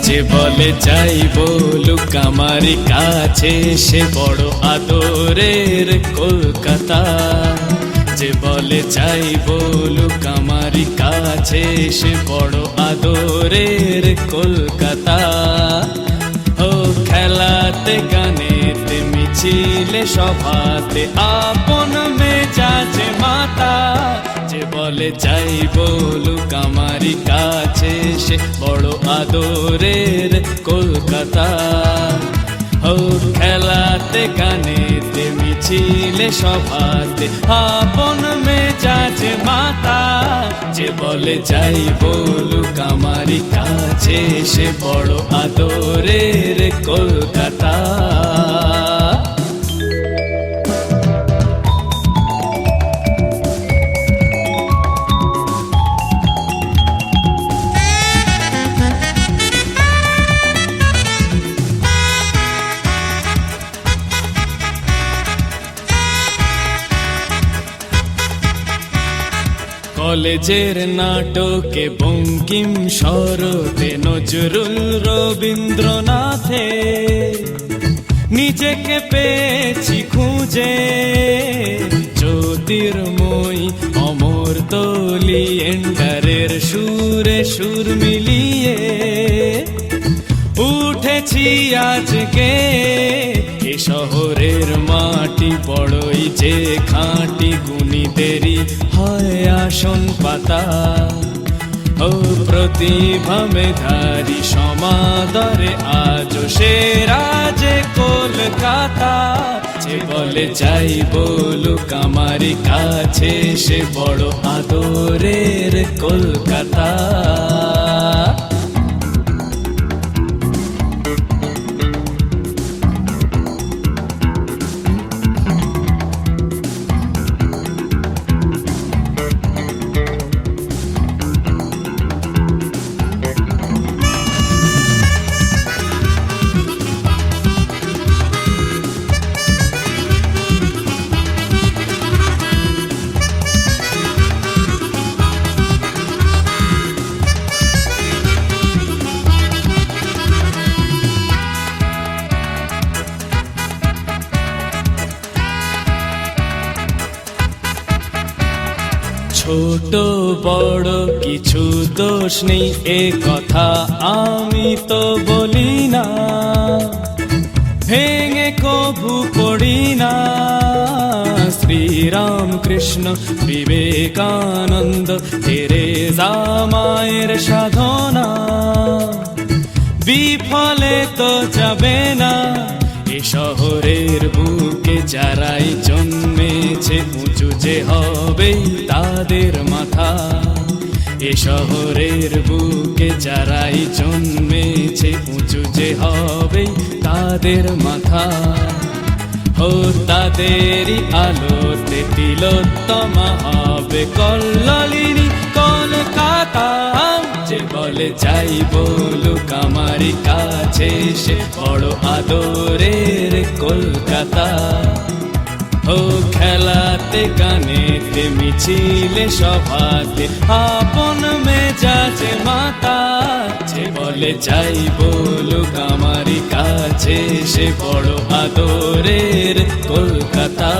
যে বলে যাই বলুক আমার কাছে সে বড় আদরের কলকাতা। যে বলে যাই বলুক আমার কাছে সে বড় আদরের কলকাতা। ও খেলাতে গানেতে মিছিলে সভাতে আপন মেজাজে মাতা। যে বলে যাই বলুক আমার কাছে সে বড় আদরের কলকাতা। ও খেলাতে গানেতে মিছিলে সভাতে আপন মেজাজে মাতা। যে বলে যাই বলুক আমার কাছে সে বড় আদরের কলকাতা। কলেজের নাটকে বঙ্কিম শরতে নজরুল রবীন্দ্রনাথে নিজেকে পেয়েছি খুঁজে। জ্যোতির্ময়ী অমরতলি এন্ডারের সুরে সুর মিলিয়ে উঠেছি আজকে। এ শহরের মাটি বড়ই যে খাঁটি, গুণীদেরই হয় আসন পাতা। ও প্রতিভা মেধারী সমাদরে আজ সে রাজে কলকাতা। যে বলে যাই বলুক আমার কাছে সে বড় আদরের কলকাতা। ছোট বড় কিছু দোষ নেই এ কথা আমি তো বলি না, ভেঙে কভু পড়ি না। শ্রীরাম কৃষ্ণ বিবেকানন্দ তেরেজা মায়ের সাধনা বিফলে তো যাবে না। এ শহরের বুকে যারাই জন্মেছে উঁচু যে হবে তাদের মাথা। এ শহরের বুকে যারাই জন্মেছে উঁচু যে হবে তাদের মাথা। ও তাদেরই আলোতে তিলোত্তমা হবে কল্লোলিনী কলকাতা। যে বলে যাই বলুক আমার কাছে সে বড় আদরের কলকাতা। ও খেলাতে গানেতে মিছিলে সভাতে আপন মেজাজে মাতা। যে বলে যাই বলুক আমার কাছে সে বড় আদরের কলকাতা।